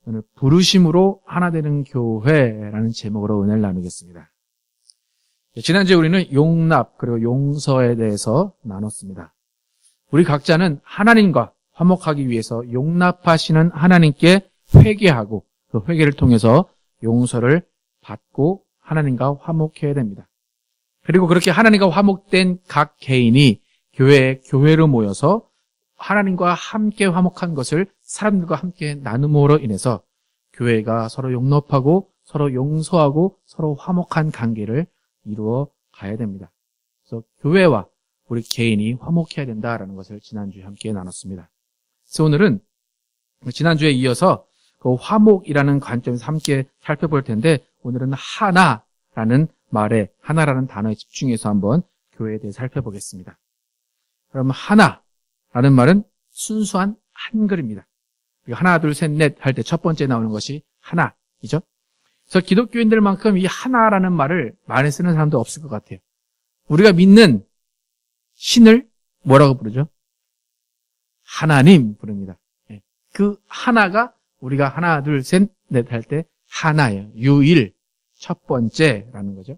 오늘 부르심으로 하나 되는 교회라는 제목으로 은혜를 나누겠습니다. 지난주에 우리는 용납 그리고 용서에 대해서 나눴습니다. 우리 각자는 하나님과 화목하기 위해서 용납하시는 하나님께 회개하고 그 회개를 통해서 용서를 받고 하나님과 화목해야 됩니다. 그리고 그렇게 하나님과 화목된 각 개인이 교회로 모여서 하나님과 함께 화목한 것을 사람들과 함께 나눔으로 인해서 교회가 서로 용납하고 서로 용서하고 서로 화목한 관계를 이루어 가야 됩니다. 그래서 교회와 우리 개인이 화목해야 된다라는 것을 지난주에 함께 나눴습니다. 그래서 오늘은 지난주에 이어서 그 화목이라는 관점에서 함께 살펴볼 텐데 오늘은 하나라는 말에 하나라는 단어에 집중해서 한번 교회에 대해 살펴보겠습니다. 그러면 하나라는 말은 순수한 한글입니다. 하나, 둘, 셋, 넷 할 때 첫 번째 나오는 것이 하나이죠. 그래서 기독교인들만큼 이 하나라는 말을 많이 쓰는 사람도 없을 것 같아요. 우리가 믿는 신을 뭐라고 부르죠? 하나님 부릅니다. 그 하나가 우리가 하나, 둘, 셋, 넷 할 때 하나예요. 유일, 첫 번째라는 거죠.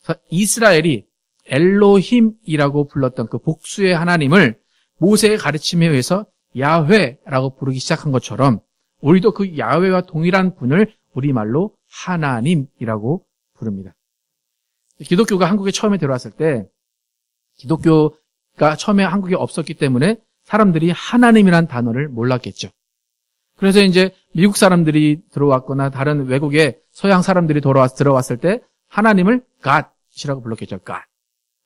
그래서 이스라엘이 엘로힘이라고 불렀던 그 복수의 하나님을 모세의 가르침에 의해서 야훼라고 부르기 시작한 것처럼 우리도 그 야훼와 동일한 분을 우리말로 하나님이라고 부릅니다. 기독교가 한국에 처음에 들어왔을 때 기독교가 처음에 한국에 없었기 때문에 사람들이 하나님이란 단어를 몰랐겠죠. 그래서 이제 미국 사람들이 들어왔거나 다른 외국의 서양 사람들이 들어왔을 때 하나님을 God이라고 불렀겠죠. God.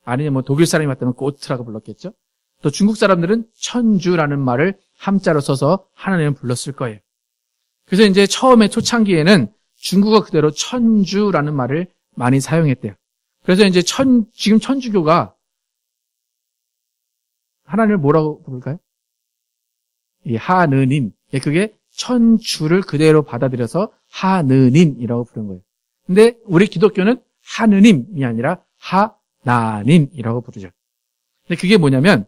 아니면 뭐 독일 사람이 왔다면 Gott라고 불렀겠죠. 또 중국 사람들은 천주라는 말을 함자로 써서 하나님을 불렀을 거예요. 그래서 이제 처음에 초창기에는 중국어 그대로 천주라는 말을 많이 사용했대요. 그래서 이제 지금 천주교가 하나님을 뭐라고 부를까요? 이 하느님. 그게 천주를 그대로 받아들여서 하느님이라고 부른 거예요. 근데 우리 기독교는 하느님이 아니라 하나님이라고 부르죠. 근데 그게 뭐냐면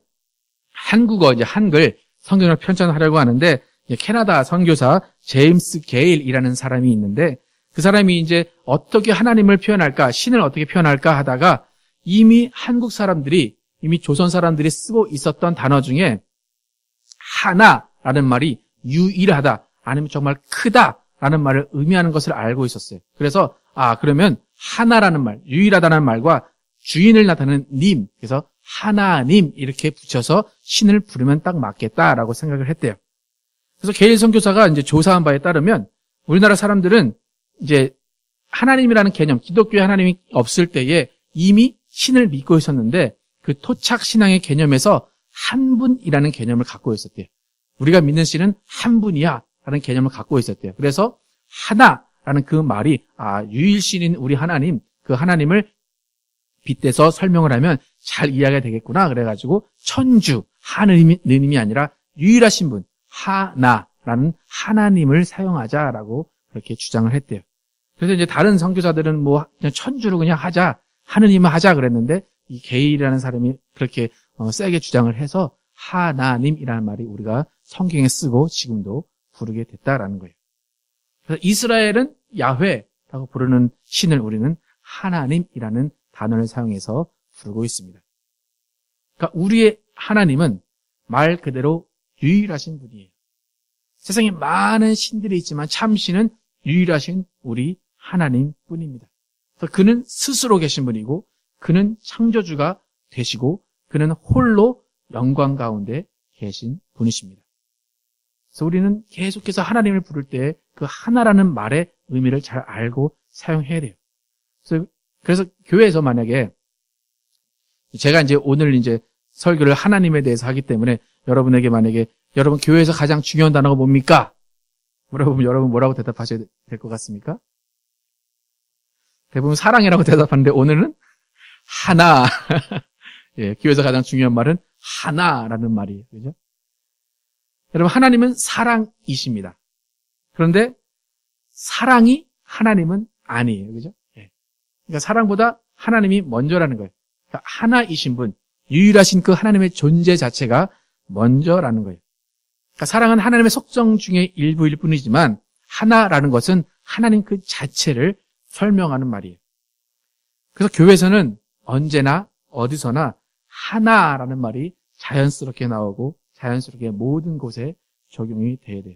한국어 이제 한글 성경을 편찬하려고 하는데 캐나다 선교사 제임스 게일이라는 사람이 있는데 그 사람이 이제 어떻게 하나님을 표현할까, 신을 어떻게 표현할까 하다가 이미 한국 사람들이 이미 조선 사람들이 쓰고 있었던 단어 중에 하나라는 말이 유일하다 아니면 정말 크다라는 말을 의미하는 것을 알고 있었어요. 그래서 그러면 하나라는 말, 유일하다는 말과 주인을 나타내는 님, 그래서 하나님 이렇게 붙여서 신을 부르면 딱 맞겠다라고 생각을 했대요. 그래서 게일 선교사가 이제 조사한 바에 따르면 우리나라 사람들은 이제 하나님이라는 개념, 기독교의 하나님이 없을 때에 이미 신을 믿고 있었는데 그 토착 신앙의 개념에서 한 분이라는 개념을 갖고 있었대요. 우리가 믿는 신은 한 분이야 라는 개념을 갖고 있었대요. 그래서 하나라는 그 말이 유일신인 우리 하나님, 그 하나님을 빗대서 설명을 하면 잘 이해가 되겠구나 그래가지고 천주, 하느님이 아니라 유일하신 분, 하나라는 하나님을 사용하자라고 그렇게 주장을 했대요. 그래서 이제 다른 선교사들은 뭐 그냥 천주로 그냥 하자, 하느님을 하자 그랬는데 이 게일이라는 사람이 그렇게 세게 주장을 해서 하나님이라는 말이 우리가 성경에 쓰고 지금도 부르게 됐다라는 거예요. 그래서 이스라엘은 야훼라고 부르는 신을 우리는 하나님이라는 단어를 사용해서 부르고 있습니다. 그러니까 우리의 하나님은 말 그대로 유일하신 분이에요. 세상에 많은 신들이 있지만 참신은 유일하신 우리 하나님뿐입니다. 그래서 그는 스스로 계신 분이고 그는 창조주가 되시고 그는 홀로 영광 가운데 계신 분이십니다. 그래서 우리는 계속해서 하나님을 부를 때 그 하나라는 말의 의미를 잘 알고 사용해야 돼요. 그래서 교회에서 만약에 제가 이제 오늘 이제 설교를 하나님에 대해서 하기 때문에 여러분에게 만약에 여러분 교회에서 가장 중요한 단어가 뭡니까? 물어보면 여러분 뭐라고 대답하셔야 될 것 같습니까? 대부분 사랑이라고 대답하는데 오늘은 하나. 예, 교회에서 가장 중요한 말은 하나라는 말이에요. 그죠? 여러분 하나님은 사랑이십니다. 그런데 사랑이 하나님은 아니에요. 그죠? 예. 그러니까 사랑보다 하나님이 먼저라는 거예요. 그러니까 하나이신 분, 유일하신 그 하나님의 존재 자체가 먼저라는 거예요. 그러니까 사랑은 하나님의 속성 중에 일부일 뿐이지만 하나라는 것은 하나님 그 자체를 설명하는 말이에요. 그래서 교회에서는 언제나 어디서나 하나라는 말이 자연스럽게 나오고 자연스럽게 모든 곳에 적용이 돼야 돼요.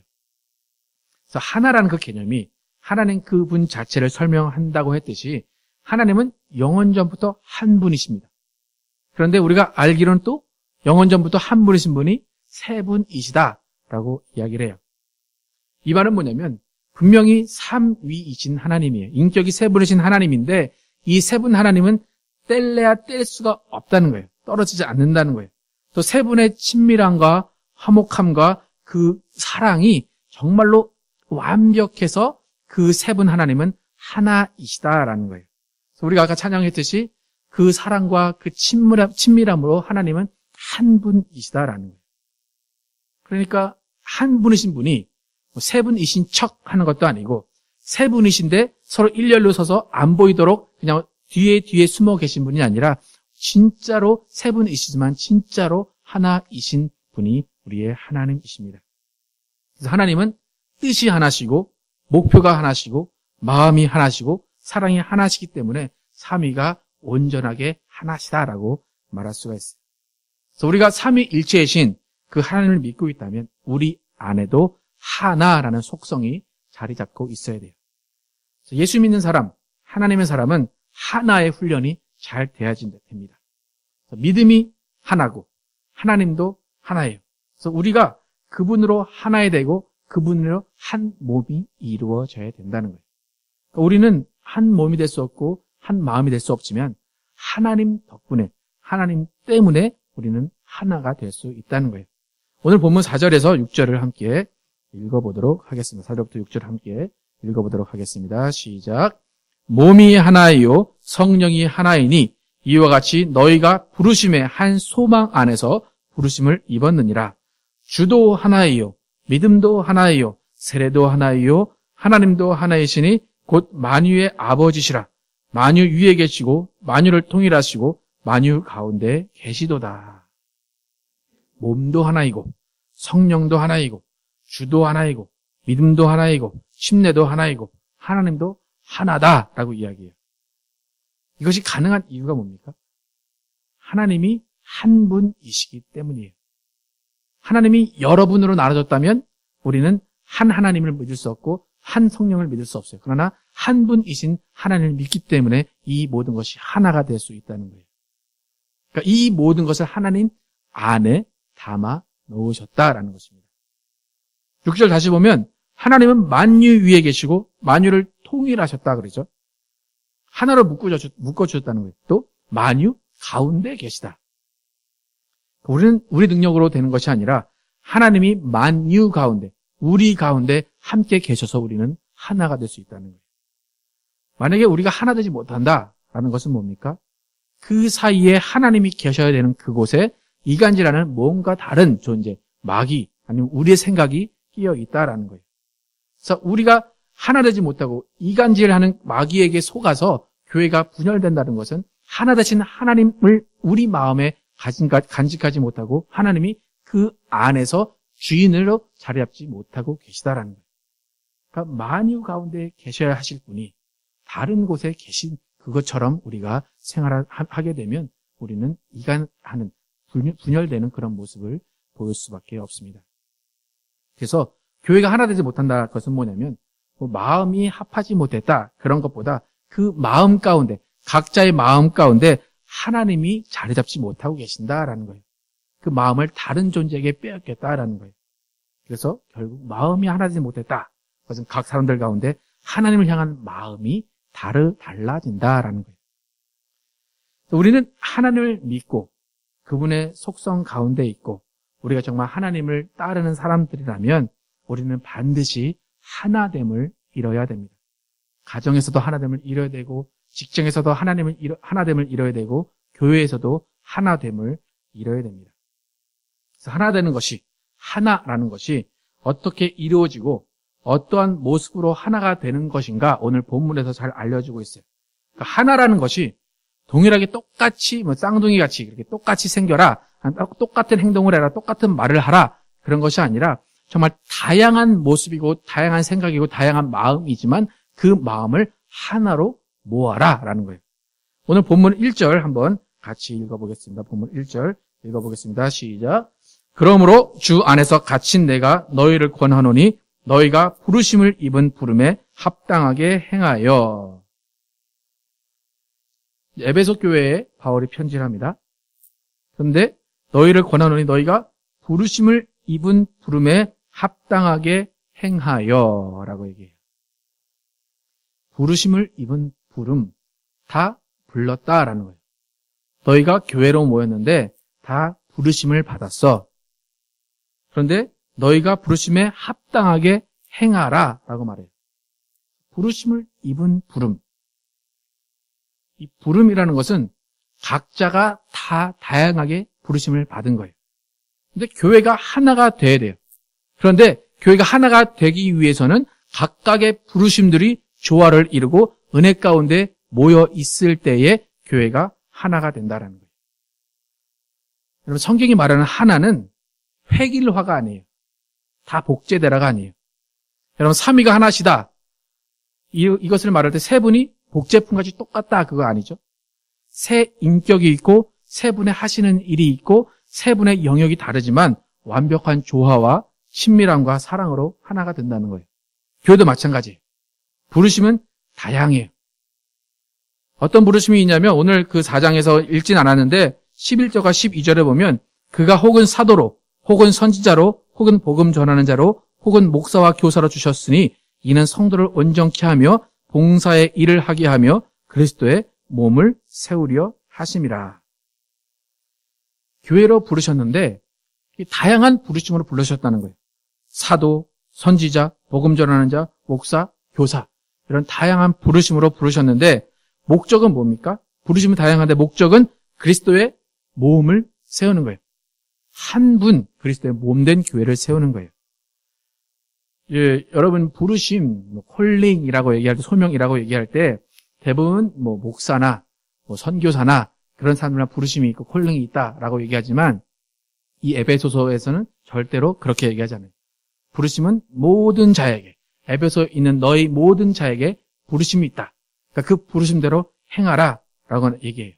그래서 하나라는 그 개념이 하나님 그분 자체를 설명한다고 했듯이 하나님은 영원전부터 한 분이십니다. 그런데 우리가 알기로는 또 영원전부터 한 분이신 분이 세 분이시다라고 이야기를 해요. 이 말은 뭐냐면 분명히 삼위이신 하나님이에요. 인격이 세 분이신 하나님인데 이 세 분 하나님은 뗄래야 뗄 수가 없다는 거예요. 떨어지지 않는다는 거예요. 또 세 분의 친밀함과 화목함과 그 사랑이 정말로 완벽해서 그 세 분 하나님은 하나이시다라는 거예요. 그래서 우리가 아까 찬양했듯이 그 사랑과 그 친밀함으로 하나님은 한 분이시다라는 거예요. 그러니까 한 분이신 분이 세 분이신 척 하는 것도 아니고 세 분이신데 서로 일렬로 서서 안 보이도록 그냥 뒤에 숨어 계신 분이 아니라 진짜로 세 분이시지만 진짜로 하나이신 분이 우리의 하나님이십니다. 그래서 하나님은 뜻이 하나시고 목표가 하나시고 마음이 하나시고 사랑이 하나시기 때문에 삼위가 온전하게 하나시다라고 말할 수가 있어요. 그래서 우리가 삼위일체이신 그 하나님을 믿고 있다면 우리 안에도 하나라는 속성이 자리 잡고 있어야 돼요. 예수 믿는 사람, 하나님의 사람은 하나의 훈련이 잘 돼야지 됩니다. 믿음이 하나고 하나님도 하나예요. 그래서 우리가 그분으로 하나에 되고 그분으로 한 몸이 이루어져야 된다는 거예요. 그러니까 우리는 한 몸이 될 수 없고 한 마음이 될 수 없지만 하나님 덕분에 하나님 때문에 우리는 하나가 될 수 있다는 거예요. 오늘 본문 4절에서 6절을 함께 읽어보도록 하겠습니다. 4절부터 6절 함께 읽어보도록 하겠습니다. 시작. 몸이 하나이요 성령이 하나이니 이와 같이 너희가 부르심의 한 소망 안에서 부르심을 입었느니라. 주도 하나이요 믿음도 하나이요 세례도 하나이요 하나님도 하나이시니 곧 만유의 아버지시라. 만유 위에 계시고 만유를 통일하시고 만유 가운데 계시도다. 몸도 하나이고 성령도 하나이고 주도 하나이고 믿음도 하나이고 심내도 하나이고 하나님도 하나다라고 이야기해요. 이것이 가능한 이유가 뭡니까? 하나님이 한 분이시기 때문이에요. 하나님이 여러 분으로 나눠졌다면 우리는 한 하나님을 믿을 수 없고 한 성령을 믿을 수 없어요. 그러나 한 분이신 하나님을 믿기 때문에 이 모든 것이 하나가 될 수 있다는 거예요. 그러니까 이 모든 것을 하나님 안에 담아 놓으셨다라는 것입니다. 6절 다시 보면 하나님은 만유 위에 계시고 만유를 통일하셨다 그러죠. 하나로 묶어주셨다는 거예요. 또 만유 가운데 계시다. 우리는 우리 능력으로 되는 것이 아니라 하나님이 만유 가운데 우리 가운데 함께 계셔서 우리는 하나가 될 수 있다는 거예요. 만약에 우리가 하나 되지 못한다라는 것은 뭡니까? 그 사이에 하나님이 계셔야 되는 그곳에 이간질하는 뭔가 다른 존재, 마귀 아니면 우리의 생각이 끼어 있다라는 거예요. 그래서 우리가 하나 되지 못하고 이간질하는 마귀에게 속아서 교회가 분열된다는 것은 하나 되신 하나님을 우리 마음에 간직하지 못하고 하나님이 그 안에서 주인으로 자리 잡지 못하고 계시다라는 거예요. 그러니까 만유 가운데 계셔야 하실 분이 다른 곳에 계신 그것처럼 우리가 생활하게 되면 우리는 이간하는 분열되는 그런 모습을 보일 수밖에 없습니다. 그래서 교회가 하나 되지 못한다 것은 뭐냐면 마음이 합하지 못했다 그런 것보다 그 마음 가운데 각자의 마음 가운데 하나님이 자리 잡지 못하고 계신다라는 거예요. 그 마음을 다른 존재에게 빼앗겼다라는 거예요. 그래서 결국 마음이 하나 되지 못했다. 그것은 각 사람들 가운데 하나님을 향한 마음이 달라진다라는 거예요. 우리는 하나님을 믿고 그분의 속성 가운데 있고 우리가 정말 하나님을 따르는 사람들이라면 우리는 반드시 하나됨을 이뤄야 됩니다. 가정에서도 하나됨을 이뤄야 되고 직장에서도 하나됨을 이뤄야 되고 교회에서도 하나됨을 이뤄야 됩니다. 그래서 하나되는 것이 하나라는 것이 어떻게 이루어지고 어떠한 모습으로 하나가 되는 것인가 오늘 본문에서 잘 알려주고 있어요. 그러니까 하나라는 것이 동일하게 똑같이 쌍둥이 같이 그렇게 똑같이 생겨라, 똑같은 행동을 해라, 똑같은 말을 하라 그런 것이 아니라 정말 다양한 모습이고 다양한 생각이고 다양한 마음이지만 그 마음을 하나로 모아라 라는 거예요. 오늘 본문 1절 한번 같이 읽어보겠습니다. 본문 1절 읽어보겠습니다. 시작. 그러므로 주 안에서 갇힌 내가 너희를 권하노니 너희가 부르심을 입은 부름에 합당하게 행하여. 에베소 교회에 바울이 편지를 합니다. 그런데 너희를 권하노니 너희가 부르심을 입은 부름에 합당하게 행하여 라고 얘기해요. 부르심을 입은 부름, 다 불렀다라는 거예요. 너희가 교회로 모였는데 다 부르심을 받았어. 그런데 너희가 부르심에 합당하게 행하라 라고 말해요. 부르심을 입은 부름. 이 부름이라는 것은 각자가 다 다양하게 부르심을 받은 거예요. 근데 교회가 하나가 돼야 돼요. 그런데 교회가 하나가 되기 위해서는 각각의 부르심들이 조화를 이루고 은혜 가운데 모여 있을 때에 교회가 하나가 된다라는 거예요. 여러분, 성경이 말하는 하나는 획일화가 아니에요. 다 복제되라가 아니에요. 여러분, 삼위가 하나시다. 이것을 말할 때 세 분이 복제품같이 똑같다 그거 아니죠. 세 인격이 있고 세 분의 하시는 일이 있고 세 분의 영역이 다르지만 완벽한 조화와 친밀함과 사랑으로 하나가 된다는 거예요. 교회도 마찬가지예요. 부르심은 다양해요. 어떤 부르심이 있냐면 오늘 그 4장에서 읽진 않았는데 11절과 12절에 보면 그가 혹은 사도로 혹은 선지자로 혹은 복음 전하는 자로 혹은 목사와 교사로 주셨으니 이는 성도를 온전케 하며 봉사의 일을 하게 하며 그리스도의 몸을 세우려 하심이라. 교회로 부르셨는데 다양한 부르심으로 부르셨다는 거예요. 사도, 선지자, 복음 전하는 자, 목사, 교사 이런 다양한 부르심으로 부르셨는데 목적은 뭡니까? 부르심은 다양한데 목적은 그리스도의 몸을 세우는 거예요. 한 분 그리스도의 몸된 교회를 세우는 거예요. 예, 여러분 부르심, 콜링이라고 얘기할 때, 소명이라고 얘기할 때 대부분 목사나 선교사나 그런 사람들만 부르심이 있고 콜링이 있다라고 얘기하지만 이 에베소서에서는 절대로 그렇게 얘기하지 않아요. 부르심은 모든 자에게, 에베소에 있는 너희 모든 자에게 부르심이 있다. 그러니까 그 부르심대로 행하라라고 얘기해요.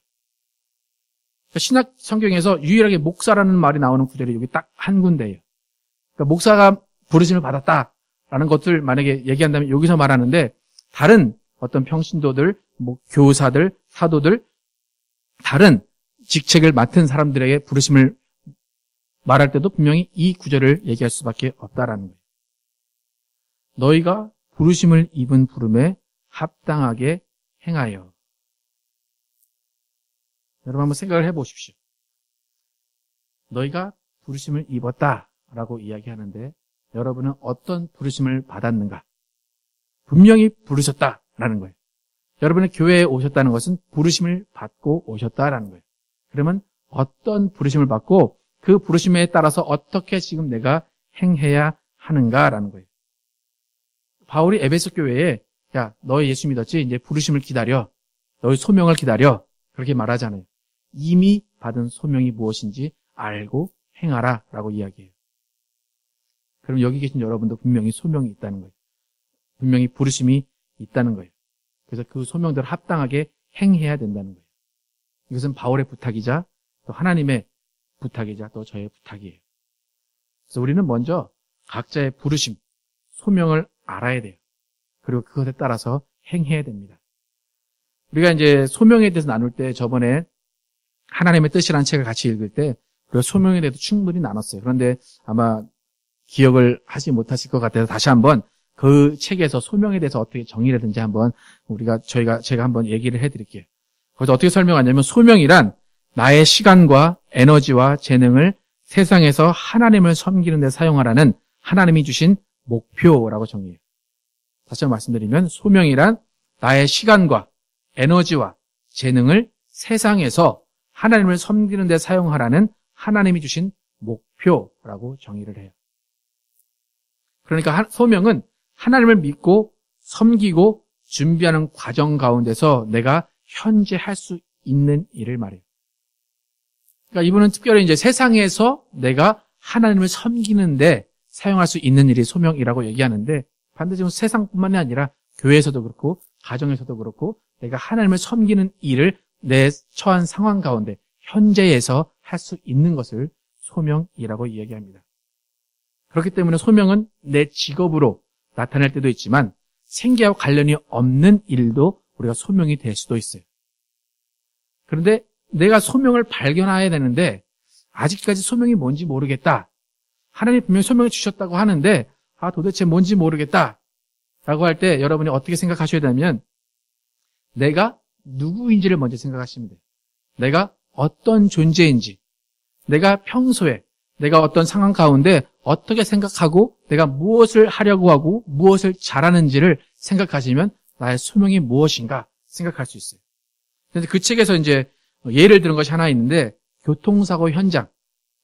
그러니까 신약 성경에서 유일하게 목사라는 말이 나오는 구절이 여기 딱 한 군데예요. 그러니까 목사가 부르심을 받았다라는 것을 만약에 얘기한다면 여기서 말하는데 다른 어떤 평신도들, 교사들, 사도들, 다른 직책을 맡은 사람들에게 부르심을 말할 때도 분명히 이 구절을 얘기할 수밖에 없다라는 거예요. 너희가 부르심을 입은 부름에 합당하게 행하여. 여러분 한번 생각을 해보십시오. 너희가 부르심을 입었다라고 이야기하는데 여러분은 어떤 부르심을 받았는가? 분명히 부르셨다라는 거예요. 여러분의 교회에 오셨다는 것은 부르심을 받고 오셨다라는 거예요. 그러면 어떤 부르심을 받고 그 부르심에 따라서 어떻게 지금 내가 행해야 하는가라는 거예요. 바울이 에베소 교회에 야, 너희 예수 믿었지? 이제 부르심을 기다려. 너희 소명을 기다려. 그렇게 말하잖아요. 이미 받은 소명이 무엇인지 알고 행하라 라고 이야기해요. 그럼 여기 계신 여러분도 분명히 소명이 있다는 거예요. 분명히 부르심이 있다는 거예요. 그래서 그 소명대로 합당하게 행해야 된다는 거예요. 이것은 바울의 부탁이자 또 하나님의 부탁이자 또 저의 부탁이에요. 그래서 우리는 먼저 각자의 부르심, 소명을 알아야 돼요. 그리고 그것에 따라서 행해야 됩니다. 우리가 이제 소명에 대해서 나눌 때 저번에 하나님의 뜻이라는 책을 같이 읽을 때 그 소명에 대해서 충분히 나눴어요. 그런데 아마 기억을 하지 못하실 것 같아서 다시 한번 그 책에서 소명에 대해서 어떻게 정의를 했는지 한번 제가 한번 얘기를 해드릴게요. 거기서 어떻게 설명하냐면 소명이란 나의 시간과 에너지와 재능을 세상에서 하나님을 섬기는 데 사용하라는 하나님이 주신 목표라고 정의해요. 다시 한번 말씀드리면 소명이란 나의 시간과 에너지와 재능을 세상에서 하나님을 섬기는 데 사용하라는 하나님이 주신 목표라고 정의를 해요. 그러니까 소명은 하나님을 믿고 섬기고 준비하는 과정 가운데서 내가 현재 할 수 있는 일을 말해요. 그러니까 이분은 특별히 이제 세상에서 내가 하나님을 섬기는데 사용할 수 있는 일이 소명이라고 얘기하는데 반드시 세상뿐만이 아니라 교회에서도 그렇고 가정에서도 그렇고 내가 하나님을 섬기는 일을 내 처한 상황 가운데 현재에서 할 수 있는 것을 소명이라고 이야기합니다. 그렇기 때문에 소명은 내 직업으로 나타날 때도 있지만 생계와 관련이 없는 일도 우리가 소명이 될 수도 있어요. 그런데 내가 소명을 발견해야 되는데 아직까지 소명이 뭔지 모르겠다. 하나님이 분명히 소명을 주셨다고 하는데 도대체 뭔지 모르겠다 라고 할 때 여러분이 어떻게 생각하셔야 되냐면 내가 누구인지를 먼저 생각하시면 돼요. 내가 어떤 존재인지, 내가 평소에 내가 어떤 상황 가운데 어떻게 생각하고 내가 무엇을 하려고 하고 무엇을 잘하는지를 생각하시면 나의 소명이 무엇인가 생각할 수 있어요. 그런데 그 책에서 이제 예를 들은 것이 하나 있는데 교통사고 현장,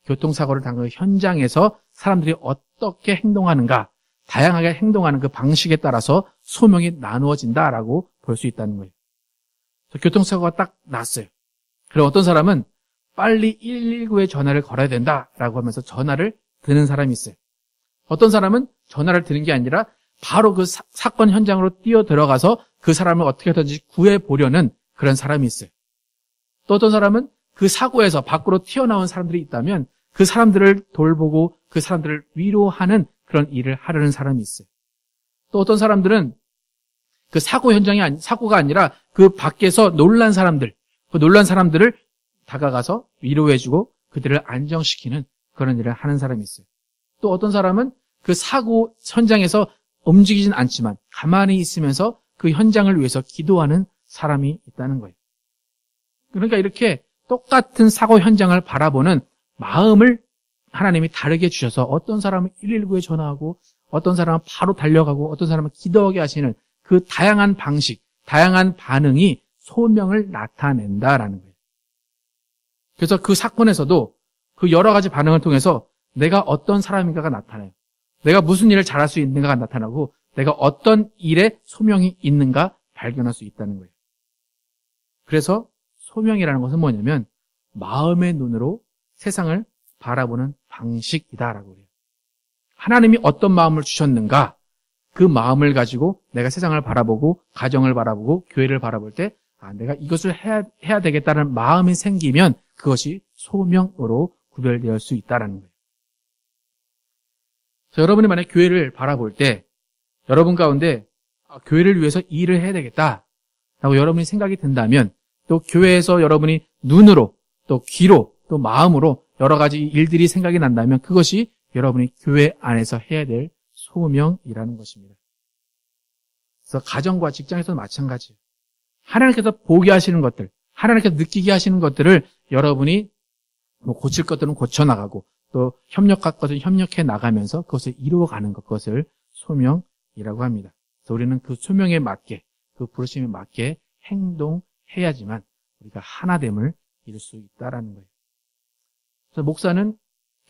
교통사고를 당한 현장에서 사람들이 어떻게 행동하는가, 다양하게 행동하는 그 방식에 따라서 소명이 나누어진다라고 볼 수 있다는 거예요. 교통사고가 딱 났어요. 그럼 어떤 사람은 빨리 119에 전화를 걸어야 된다라고 하면서 전화를 드는 사람이 있어요. 어떤 사람은 전화를 드는 게 아니라 바로 그 사건 현장으로 뛰어 들어가서 그 사람을 어떻게든지 구해보려는 그런 사람이 있어요. 또 어떤 사람은 그 사고에서 밖으로 튀어나온 사람들이 있다면 그 사람들을 돌보고 그 사람들을 위로하는 그런 일을 하려는 사람이 있어요. 또 어떤 사람들은 그 사고 현장이 사고가 아니라 그 밖에서 놀란 사람들, 그 놀란 사람들을 다가가서 위로해주고 그들을 안정시키는 그런 일을 하는 사람이 있어요. 또 어떤 사람은 그 사고 현장에서 움직이진 않지만 가만히 있으면서 그 현장을 위해서 기도하는 사람이 있다는 거예요. 그러니까 이렇게 똑같은 사고 현장을 바라보는 마음을 하나님이 다르게 주셔서 어떤 사람은 119에 전화하고 어떤 사람은 바로 달려가고 어떤 사람은 기도하게 하시는 그 다양한 방식, 다양한 반응이 소명을 나타낸다라는 거예요. 그래서 그 사건에서도 그 여러 가지 반응을 통해서 내가 어떤 사람인가가 나타나요. 내가 무슨 일을 잘할 수 있는가가 나타나고 내가 어떤 일에 소명이 있는가 발견할 수 있다는 거예요. 그래서 소명이라는 것은 뭐냐면 마음의 눈으로 세상을 바라보는 방식이다라고 해요. 하나님이 어떤 마음을 주셨는가 그 마음을 가지고 내가 세상을 바라보고 가정을 바라보고 교회를 바라볼 때 내가 이것을 해야 되겠다는 마음이 생기면 그것이 소명으로 구별될 수 있다는 거예요. 그래서 여러분이 만약 교회를 바라볼 때 여러분 가운데 교회를 위해서 일을 해야 되겠다라고 여러분이 생각이 든다면 또 교회에서 여러분이 눈으로 또 귀로 또 마음으로 여러 가지 일들이 생각이 난다면 그것이 여러분이 교회 안에서 해야 될 소명이라는 것입니다. 그래서 가정과 직장에서도 마찬가지예요. 하나님께서 보게 하시는 것들, 하나님께서 느끼게 하시는 것들을 여러분이 고칠 것들은 고쳐나가고 또 협력할 것을 협력해 나가면서 그것을 이루어가는 것, 그것을 소명이라고 합니다. 그래서 우리는 그 소명에 맞게, 그 부르심에 맞게 행동해야지만 우리가 하나됨을 이룰 수 있다라는 거예요. 그래서 목사는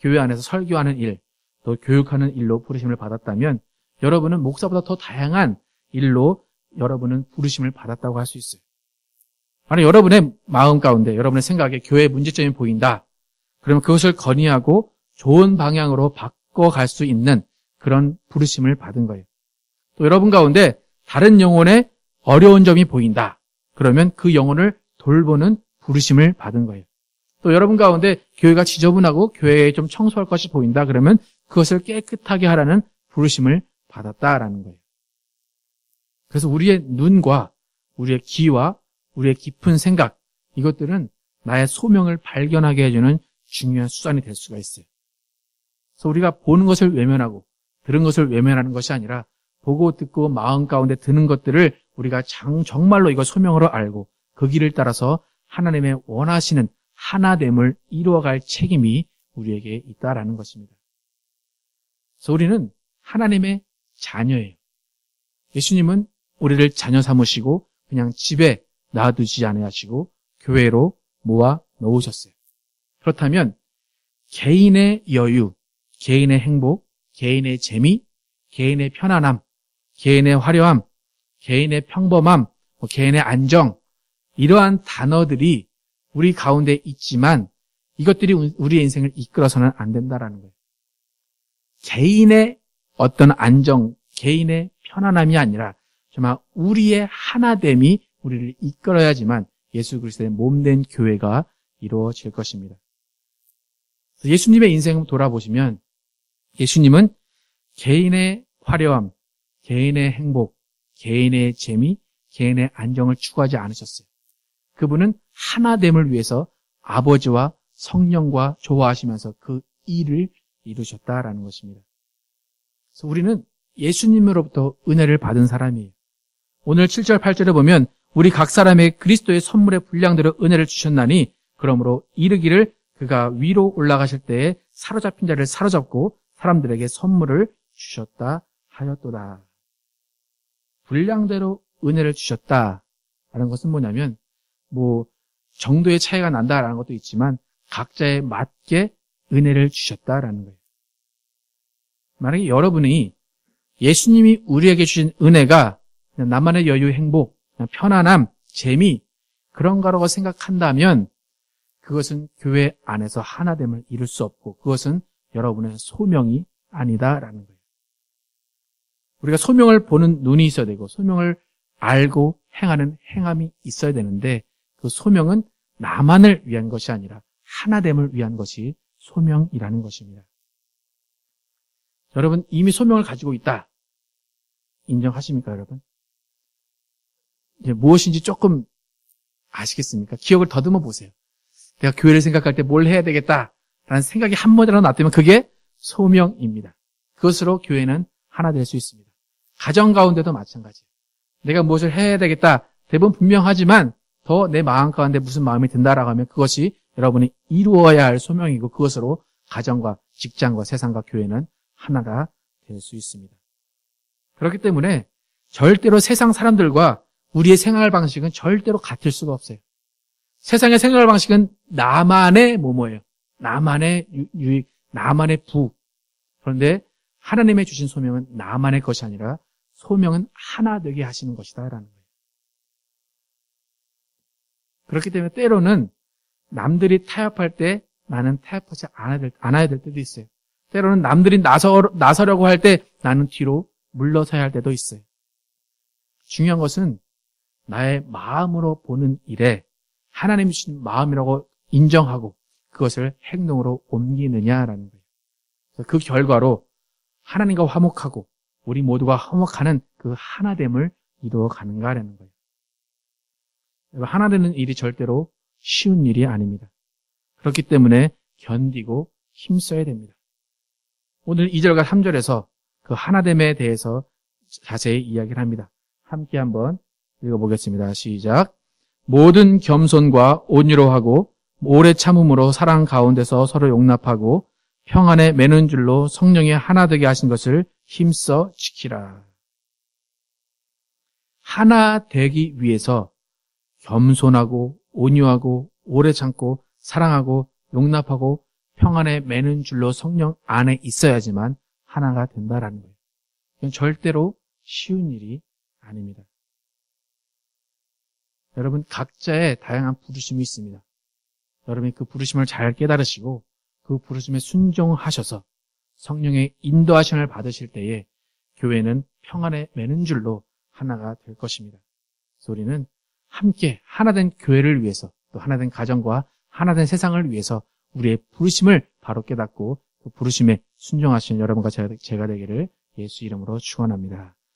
교회 안에서 설교하는 일, 또 교육하는 일로 부르심을 받았다면 여러분은 목사보다 더 다양한 일로 여러분은 부르심을 받았다고 할 수 있어요. 만약 여러분의 마음 가운데, 여러분의 생각에 교회의 문제점이 보인다. 그러면 그것을 건의하고 좋은 방향으로 바꿔갈 수 있는 그런 부르심을 받은 거예요. 또 여러분 가운데 다른 영혼의 어려운 점이 보인다. 그러면 그 영혼을 돌보는 부르심을 받은 거예요. 또 여러분 가운데 교회가 지저분하고 교회에 좀 청소할 것이 보인다. 그러면 그것을 깨끗하게 하라는 부르심을 받았다라는 거예요. 그래서 우리의 눈과 우리의 귀와 우리의 깊은 생각, 이것들은 나의 소명을 발견하게 해주는 중요한 수단이 될 수가 있어요. 그래서 우리가 보는 것을 외면하고 들은 것을 외면하는 것이 아니라 보고 듣고 마음 가운데 드는 것들을 우리가 정말로 이거 소명으로 알고 그 길을 따라서 하나님의 원하시는 하나됨을 이루어갈 책임이 우리에게 있다라는 것입니다. 그래서 우리는 하나님의 자녀예요. 예수님은 우리를 자녀 삼으시고 그냥 집에 놔두지 않으시고 교회로 모아 놓으셨어요. 그렇다면 개인의 여유, 개인의 행복, 개인의 재미, 개인의 편안함, 개인의 화려함, 개인의 평범함, 개인의 안정, 이러한 단어들이 우리 가운데 있지만 이것들이 우리의 인생을 이끌어서는 안 된다라는 거예요. 개인의 어떤 안정, 개인의 편안함이 아니라 정말 우리의 하나됨이 우리를 이끌어야지만 예수 그리스도의 몸된 교회가 이루어질 것입니다. 예수님의 인생을 돌아보시면 예수님은 개인의 화려함, 개인의 행복, 개인의 재미, 개인의 안정을 추구하지 않으셨어요. 그분은 하나됨을 위해서 아버지와 성령과 조화하시면서 그 일을 이루셨다라는 것입니다. 그래서 우리는 예수님으로부터 은혜를 받은 사람이에요. 오늘 7절, 8절에 보면 우리 각 사람의 그리스도의 선물의 분량대로 은혜를 주셨나니 그러므로 이르기를 그가 위로 올라가실 때에 사로잡힌 자를 사로잡고 사람들에게 선물을 주셨다 하였도다. 분량대로 은혜를 주셨다라는 것은 뭐냐면 정도의 차이가 난다라는 것도 있지만 각자에 맞게 은혜를 주셨다라는 거예요. 만약에 여러분이 예수님이 우리에게 주신 은혜가 그냥 나만의 여유, 행복, 그냥 편안함, 재미 그런 거라고 생각한다면 그것은 교회 안에서 하나됨을 이룰 수 없고 그것은 여러분의 소명이 아니다라는 거예요. 우리가 소명을 보는 눈이 있어야 되고 소명을 알고 행하는 행함이 있어야 되는데 그 소명은 나만을 위한 것이 아니라 하나됨을 위한 것이 소명이라는 것입니다. 여러분 이미 소명을 가지고 있다. 인정하십니까, 여러분? 이제 무엇인지 조금 아시겠습니까? 기억을 더듬어 보세요. 내가 교회를 생각할 때 뭘 해야 되겠다라는 생각이 한 번이라도 났다면 그게 소명입니다. 그것으로 교회는 하나 될 수 있습니다. 가정 가운데도 마찬가지예요. 내가 무엇을 해야 되겠다. 대부분 분명하지만 더 내 마음 가운데 무슨 마음이 든다라고 하면 그것이 여러분이 이루어야 할 소명이고 그것으로 가정과 직장과 세상과 교회는 하나가 될 수 있습니다. 그렇기 때문에 절대로 세상 사람들과 우리의 생활 방식은 절대로 같을 수가 없어요. 세상의 생활 방식은 나만의 뭐뭐예요. 나만의 유익, 나만의 부. 그런데 하나님의 주신 소명은 나만의 것이 아니라 소명은 하나 되게 하시는 것이다라는 거예요. 그렇기 때문에 때로는 남들이 타협할 때 나는 타협하지 않아야 될 때도 있어요. 때로는 남들이 나서려고 할 때 나는 뒤로 물러서야 할 때도 있어요. 중요한 것은 나의 마음으로 보는 일에 하나님이 주신 마음이라고 인정하고 그것을 행동으로 옮기느냐라는 거예요. 그래서 그 결과로 하나님과 화목하고 우리 모두가 화목하는 그 하나됨을 이루어가는가라는 거예요. 하나 되는 일이 절대로 쉬운 일이 아닙니다. 그렇기 때문에 견디고 힘써야 됩니다. 오늘 2절과 3절에서 그 하나됨에 대해서 자세히 이야기를 합니다. 함께 한번 읽어보겠습니다. 시작. 모든 겸손과 온유로 하고 오래 참음으로 사랑 가운데서 서로 용납하고 평안에 매는 줄로 성령이 하나 되게 하신 것을 힘써 지키라. 하나 되기 위해서 겸손하고 온유하고 오래 참고 사랑하고 용납하고 평안에 매는 줄로 성령 안에 있어야지만 하나가 된다라는 거예요. 이건 절대로 쉬운 일이 아닙니다. 여러분 각자의 다양한 부르심이 있습니다. 여러분이 그 부르심을 잘 깨달으시고 그 부르심에 순종하셔서 성령의 인도하심을 받으실 때에 교회는 평안에 매는 줄로 하나가 될 것입니다. 그래서 우리는 함께 하나된 교회를 위해서 또 하나된 가정과 하나된 세상을 위해서 우리의 부르심을 바로 깨닫고 그 부르심에 순종하시는 여러분과 제가 되기를 예수 이름으로 축원합니다.